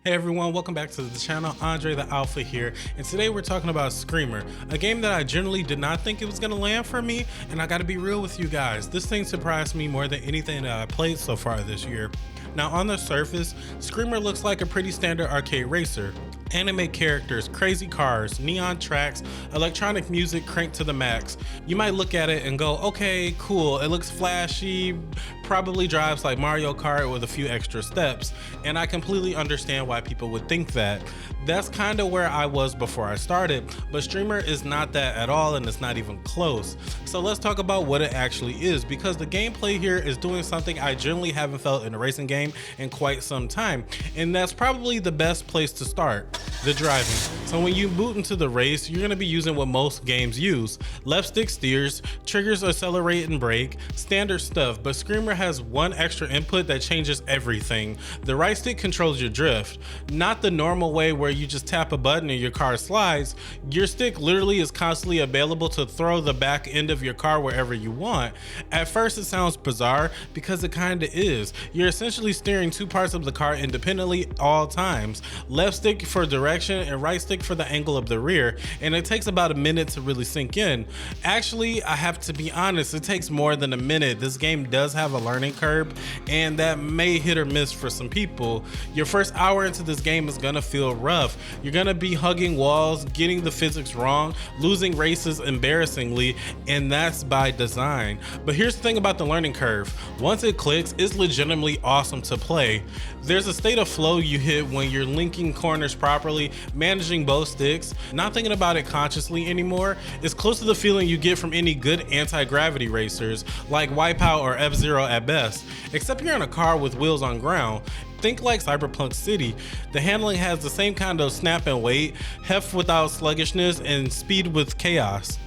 Hey everyone, welcome back to the channel. Andre the Alpha here, and today we're talking about Screamer, a game that I generally did not think it was going to land for me, and I gotta be real with you guys, this thing surprised me more than anything that I played so far this year. Now on the surface, Screamer looks like a pretty standard arcade racer. Anime characters, crazy cars, neon tracks, electronic music cranked to the max. You might look at it and go, okay, cool, it looks flashy, probably drives like Mario Kart with a few extra steps, and I completely understand why people would think that. That's kind of where I was before I started, but Screamer is not that at all, and it's not even close. So let's talk about what it actually is, because the gameplay here is doing something I generally haven't felt in a racing game in quite some time, and that's probably the best place to start. The driving. So when you boot into the race, you're going to be using what most games use. Left stick steers, triggers accelerate and brake, standard stuff, but Screamer has one extra input that changes everything. The right stick controls your drift. Not the normal way where you just tap a button and your car slides. Your stick literally is constantly available to throw the back end of your car wherever you want. At first it sounds bizarre because it kind of is. You're essentially steering two parts of the car independently all times. Left stick for direction and right stick for the angle of the rear, and it takes about a minute to really sink in. Actually, I have to be honest, it takes more than a minute. This game does have a learning curve, and that may hit or miss for some people. Your first hour into this game is gonna feel rough. You're gonna be hugging walls, getting the physics wrong, losing races embarrassingly, and that's by design. But here's the thing about the learning curve. Once it clicks, it's legitimately awesome to play. There's a state of flow you hit when you're linking corners properly, managing both sticks, not thinking about it consciously anymore. It's close to the feeling you get from any good anti-gravity racers, like Wipeout or F-Zero at best, except you're in a car with wheels on ground. Think like Cyberpunk City. The handling has the same kind of snap and weight, heft without sluggishness, and speed with chaos.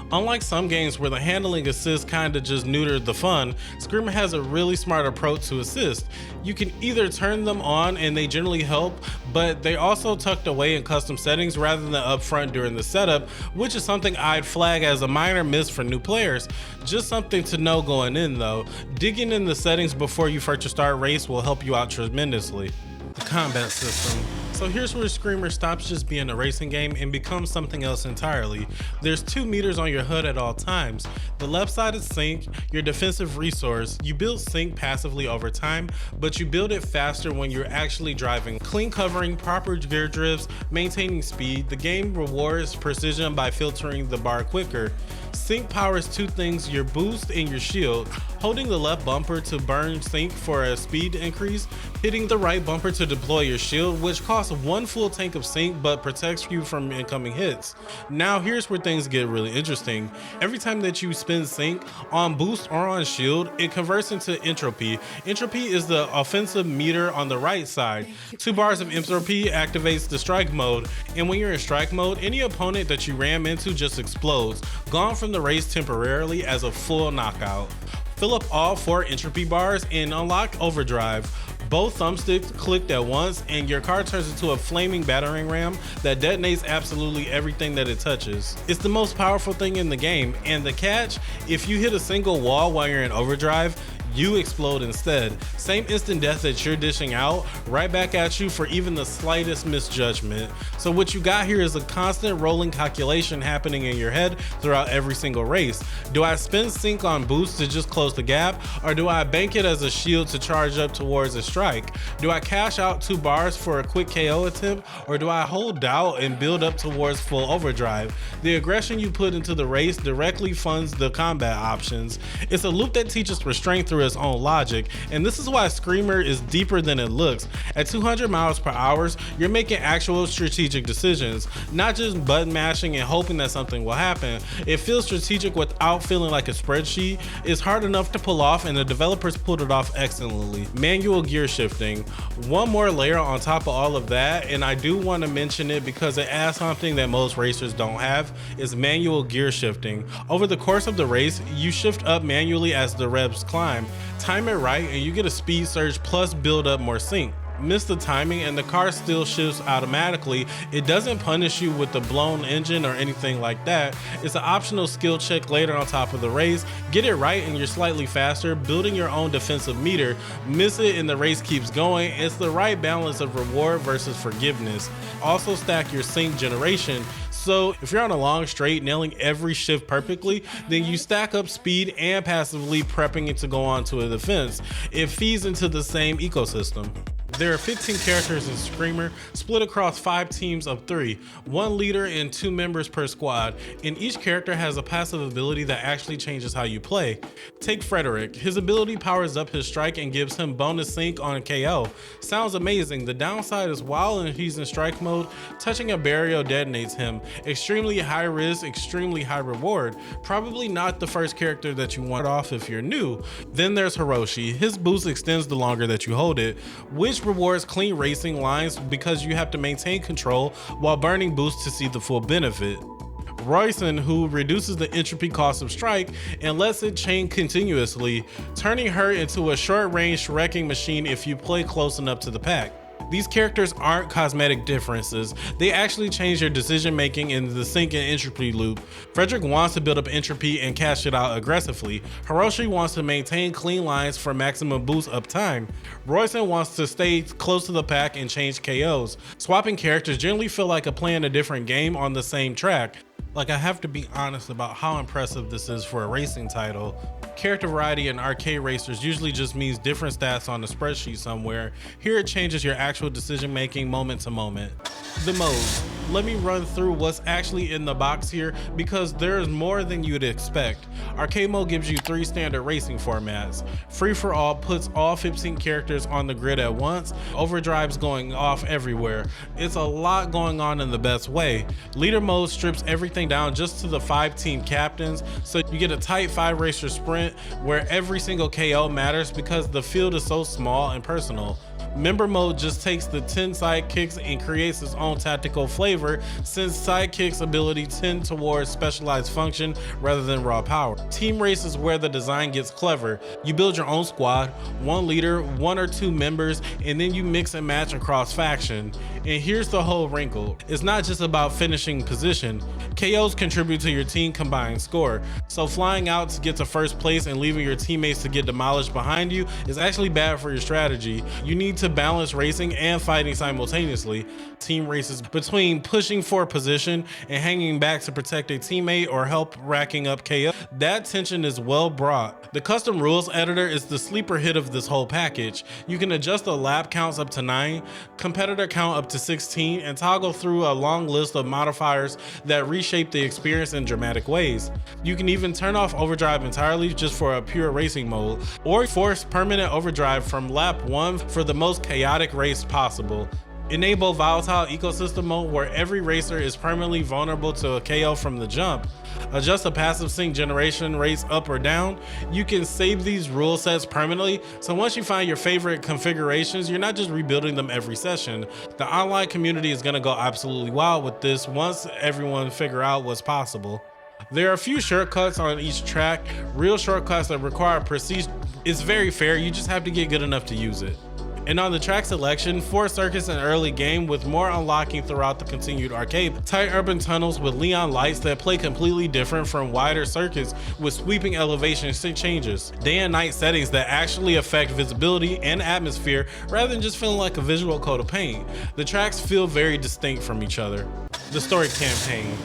Unlike some games where the handling assist kinda just neutered the fun, Screamer has a really smart approach to assist. You can either turn them on and they generally help, but they also tucked away in custom settings rather than up front during the setup, which is something I'd flag as a minor miss for new players. Just something to know going in though. Digging in the settings before you first start race will help you out tremendously. The combat system. So here's where Screamer stops just being a racing game and becomes something else entirely. There's 2 meters on your HUD at all times. The left side is sync, your defensive resource. You build sync passively over time, but you build it faster when you're actually driving. Clean covering, proper gear drifts, maintaining speed. The game rewards precision by filtering the bar quicker. Sync powers 2 things, your boost and your shield. Holding the left bumper to burn sync for a speed increase, hitting the right bumper to deploy your shield, which costs 1 full tank of sync but protects you from incoming hits. Now here's where things get really interesting. Every time that you spend sync, on boost or on shield, it converts into entropy. Entropy is the offensive meter on the right side. 2 bars of entropy activates the strike mode, and when you're in strike mode, any opponent that you ram into just explodes, gone from the race temporarily as a full knockout. Fill up all 4 entropy bars and unlock overdrive. Both thumbsticks clicked at once and your car turns into a flaming battering ram that detonates absolutely everything that it touches. It's the most powerful thing in the game, and the catch, if you hit a single wall while you're in overdrive, you explode instead. Same instant death that you're dishing out, right back at you for even the slightest misjudgment. So what you got here is a constant rolling calculation happening in your head throughout every single race. Do I spend sync on boost to just close the gap, or do I bank it as a shield to charge up towards a strike? Do I cash out 2 bars for a quick KO attempt, or do I hold out and build up towards full overdrive? The aggression you put into the race directly funds the combat options. It's a loop that teaches restraint through its own logic, and this is why Screamer is deeper than it looks. At 200 miles per hour, you're making actual strategic decisions, not just button mashing and hoping that something will happen. It feels strategic without feeling like a spreadsheet. It's hard enough to pull off, and the developers pulled it off excellently. Manual gear shifting. One more layer on top of all of that, and I do want to mention it because it adds something that most racers don't have, is manual gear shifting. Over the course of the race, you shift up manually as the revs climb. Time it right and you get a speed surge plus build up more sync. miss the timing and the car still shifts automatically. It doesn't punish you with the blown engine or anything like that. It's an optional skill check later on top of the race. Get it right and you're slightly faster, building your own defensive meter. Miss it and the race keeps going. It's the right balance of reward versus forgiveness. Also stack your sync generation. So if you're on a long straight, nailing every shift perfectly, then you stack up speed and passively prepping it to go on to a defense. It feeds into the same ecosystem. There are 15 characters in Screamer, split across 5 teams of 3, 1 leader and 2 members per squad, and each character has a passive ability that actually changes how you play. Take Frederick. His ability powers up his strike and gives him bonus sync on KO. Sounds amazing. The downside is while he's in strike mode, touching a barrier detonates him. Extremely high risk, extremely high reward. Probably not the first character that you want off if you're new. Then there's Hiroshi. His boost extends the longer that you hold it, which rewards clean racing lines because you have to maintain control while burning boosts to see the full benefit. Royson, who reduces the entropy cost of strike and lets it chain continuously, turning her into a short-range wrecking machine if you play close enough to the pack. These characters aren't cosmetic differences, they actually change your decision making in the sync and entropy loop. Frederick wants to build up entropy and cash it out aggressively. Hiroshi wants to maintain clean lines for maximum boost uptime. Royson wants to stay close to the pack and change KOs. Swapping characters generally feel like playing a different game on the same track. Like, I have to be honest about how impressive this is for a racing title. Character variety in arcade racers usually just means different stats on the spreadsheet somewhere. Here it changes your actual decision making moment to moment. The modes. Let me run through what's actually in the box here because there's more than you'd expect. Arcade mode gives you 3 standard racing formats. Free for all puts all 15 characters on the grid at once. Overdrive's going off everywhere. It's a lot going on in the best way. Leader mode strips everything down just to the 5 team captains, so you get a tight 5 racer sprint where every single KO matters because the field is so small and personal. Member mode just takes the 10 sidekicks and creates its own tactical flavor since sidekicks' ability tend towards specialized function rather than raw power. Team race is where the design gets clever. You build your own squad, 1 leader, 1 or 2 members, and then you mix and match across faction. And here's the whole wrinkle. It's not just about finishing position. KOs contribute to your team combined score. So flying out to get to first place and leaving your teammates to get demolished behind you is actually bad for your strategy. You need to balance racing and fighting simultaneously. Team races between pushing for position and hanging back to protect a teammate or help racking up KO. That tension is well brought. The custom rules editor is the sleeper hit of this whole package. You can adjust the lap counts up to 9, competitor count up to 16, and toggle through a long list of modifiers that reshape the experience in dramatic ways. You can even turn off overdrive entirely just for a pure racing mode, or force permanent overdrive from lap 1 for the most chaotic race possible. Enable volatile ecosystem mode where every racer is permanently vulnerable to a KO from the jump. Adjust the passive sync generation rates up or down. You can save these rule sets permanently, so once you find your favorite configurations, you're not just rebuilding them every session. The online community is gonna go absolutely wild with this once everyone figure out what's possible. There are a few shortcuts on each track, real shortcuts that require prestige. It's very fair, you just have to get good enough to use it. And on the track selection, 4 circuits in early game with more unlocking throughout the continued arcade. Tight urban tunnels with neon lights that play completely different from wider circuits with sweeping elevation changes. Day and night settings that actually affect visibility and atmosphere rather than just feeling like a visual coat of paint. The tracks feel very distinct from each other. The story campaign.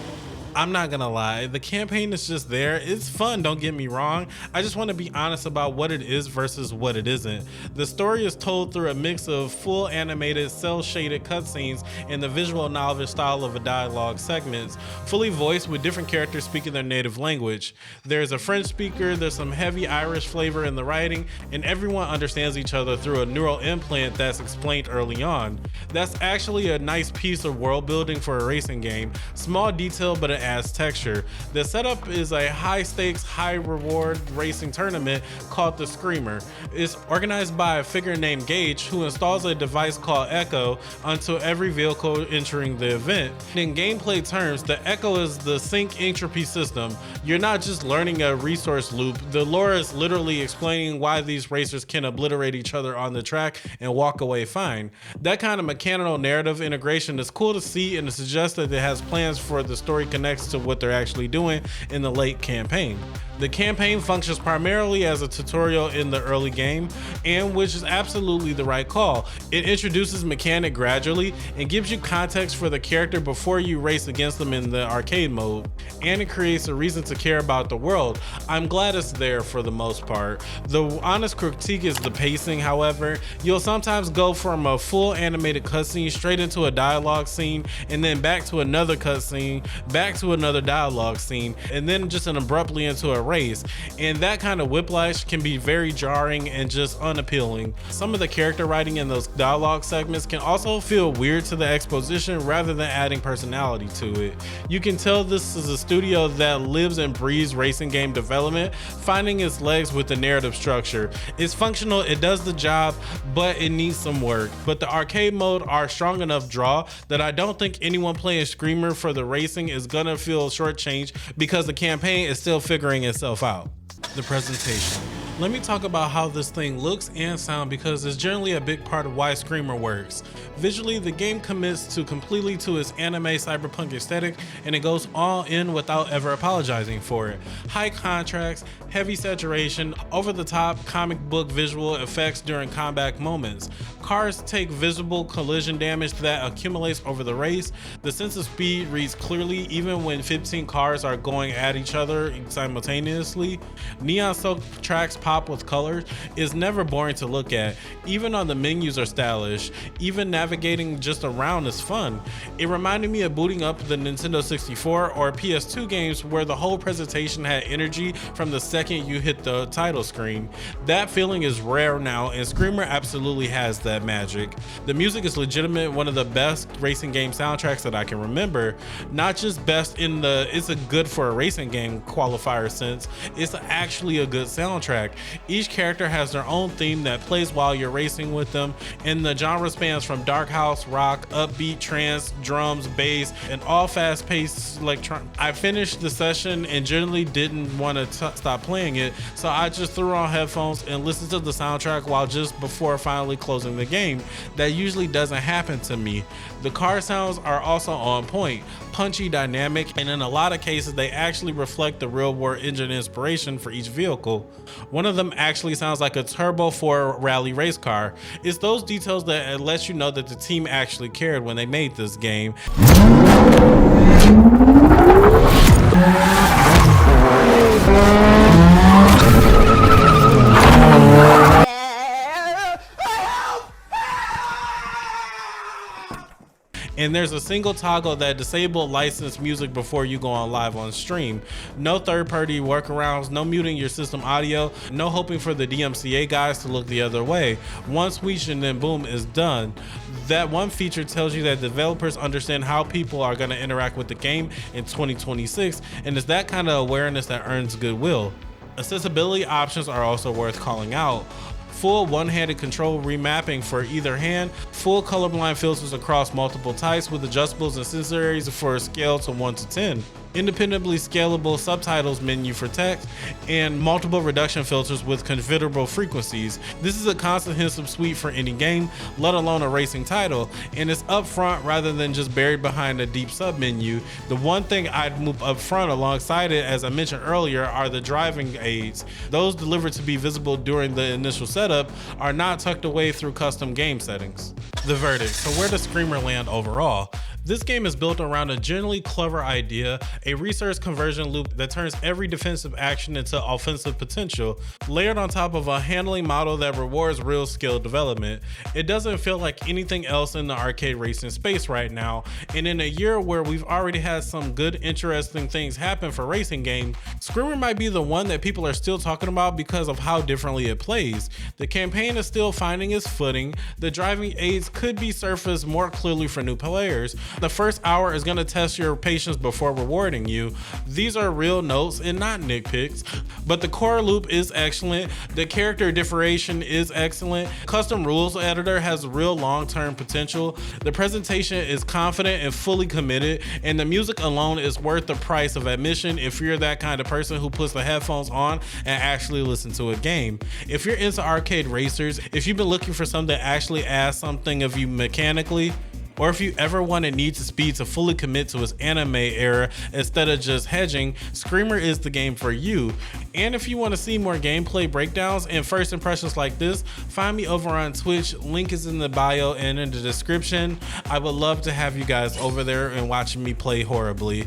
I'm not gonna lie, the campaign is just there. It's fun, don't get me wrong. I just want to be honest about what it is versus what it isn't. The story is told through a mix of full animated, cel-shaded cutscenes and the visual novel style of a dialogue segments, fully voiced with different characters speaking their native language. There's a French speaker, there's some heavy Irish flavor in the writing, and everyone understands each other through a neural implant that's explained early on. That's actually a nice piece of world building for a racing game. Small detail, but an adds texture. The setup is a high stakes, high reward racing tournament called the Screamer. It's organized by a figure named Gage, who installs a device called Echo onto every vehicle entering the event. In gameplay terms, the Echo is the sync entropy system. You're not just learning a resource loop, the lore is literally explaining why these racers can obliterate each other on the track and walk away fine. That kind of mechanical narrative integration is cool to see, and it suggests that it has plans for the story connects to what they're actually doing in the late campaign. The campaign functions primarily as a tutorial in the early game, and which is absolutely the right call. It introduces mechanic gradually and gives you context for the character before you race against them in the arcade mode, and it creates a reason to care about the world. I'm glad it's there for the most part. The honest critique is the pacing, however. You'll sometimes go from a full animated cutscene straight into a dialogue scene, and then back to another cutscene, back to another dialogue scene, and then just abruptly into a race. And that kind of whiplash can be very jarring and just unappealing. Some of the character writing in those dialogue segments can also feel weird to the exposition rather than adding personality to it. You can tell this is a studio that lives and breathes racing game development, finding its legs with the narrative structure. It's functional, it does the job, but it needs some work. But the arcade mode are strong enough draw that I don't think anyone playing Screamer for the racing is gonna feel shortchanged, because the campaign is still figuring itself out. The presentation. Let me talk about how this thing looks and sounds, because it's generally a big part of why Screamer works. Visually, the game commits completely to its anime cyberpunk aesthetic, and it goes all in without ever apologizing for it. High contrast, heavy saturation, over-the-top comic book visual effects during combat moments. Cars take visible collision damage that accumulates over the race. The sense of speed reads clearly even when 15 cars are going at each other simultaneously. Neon-soaked tracks pop with colors. Is never boring to look at. Even on the menus are stylish. Even navigating just around is fun. It reminded me of booting up the Nintendo 64 or PS2 games where the whole presentation had energy from the second you hit the title screen. That feeling is rare now, and Screamer absolutely has that magic. The music is legitimate one of the best racing game soundtracks that I can remember. Not just best in the it's a good for a racing game qualifier sense, it's actually a good soundtrack. Each character has their own theme that plays while you're racing with them, and the genre spans from dark house, rock, upbeat, trance, drums, bass, and all fast-paced electronic. I finished the session and generally didn't want to stop playing it, so I just threw on headphones and listened to the soundtrack while just before finally closing the game. That usually doesn't happen to me. The car sounds are also on point, punchy, dynamic, and in a lot of cases they actually reflect the real world engine inspiration for each vehicle. One of them actually sounds like a turbo for a rally race car. It's those details that let you know that the team actually cared when they made this game. And there's a single toggle that disables licensed music before you go on live on stream. No third-party workarounds, no muting your system audio, no hoping for the DMCA guys to look the other way. One switch and then boom, is done. That one feature tells you that developers understand how people are going to interact with the game in 2026, and it's that kind of awareness that earns goodwill. Accessibility options are also worth calling out. Full one-handed control remapping for either hand, full colorblind filters across multiple types with adjustables and sensories for a scale to 1 to 10. Independently scalable subtitles menu for text, and multiple reduction filters with configurable frequencies. This is a comprehensive suite for any game, let alone a racing title, and it's up front rather than just buried behind a deep sub menu. The one thing I'd move up front alongside it, as I mentioned earlier, are the driving aids. Those delivered to be visible during the initial setup are not tucked away through custom game settings. The verdict. So where does Screamer land overall? This game is built around a generally clever idea, a resource conversion loop that turns every defensive action into offensive potential, layered on top of a handling model that rewards real skill development. It doesn't feel like anything else in the arcade racing space right now, and in a year where we've already had some good, interesting things happen for racing games, Screamer might be the one that people are still talking about because of how differently it plays. The campaign is still finding its footing, the driving aids could be surfaced more clearly for new players, The first hour is gonna test your patience before rewarding you. These are real notes and not nitpicks, but the core loop is excellent. The character differentiation is excellent. Custom rules editor has real long-term potential. The presentation is confident and fully committed, and the music alone is worth the price of admission if you're that kind of person who puts the headphones on and actually listen to a game. If you're into arcade racers, if you've been looking for something that actually asks something of you mechanically, or if you ever wanted Need for Speed to fully commit to its anime era instead of just hedging, Screamer is the game for you. And if you want to see more gameplay breakdowns and first impressions like this, find me over on Twitch. Link is in the bio and in the description. I would love to have you guys over there and watching me play horribly.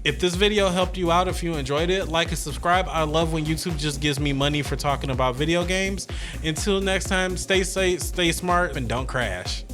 If this video helped you out, if you enjoyed it, like and subscribe. I love when YouTube just gives me money for talking about video games. Until next time, stay safe, stay smart, and don't crash.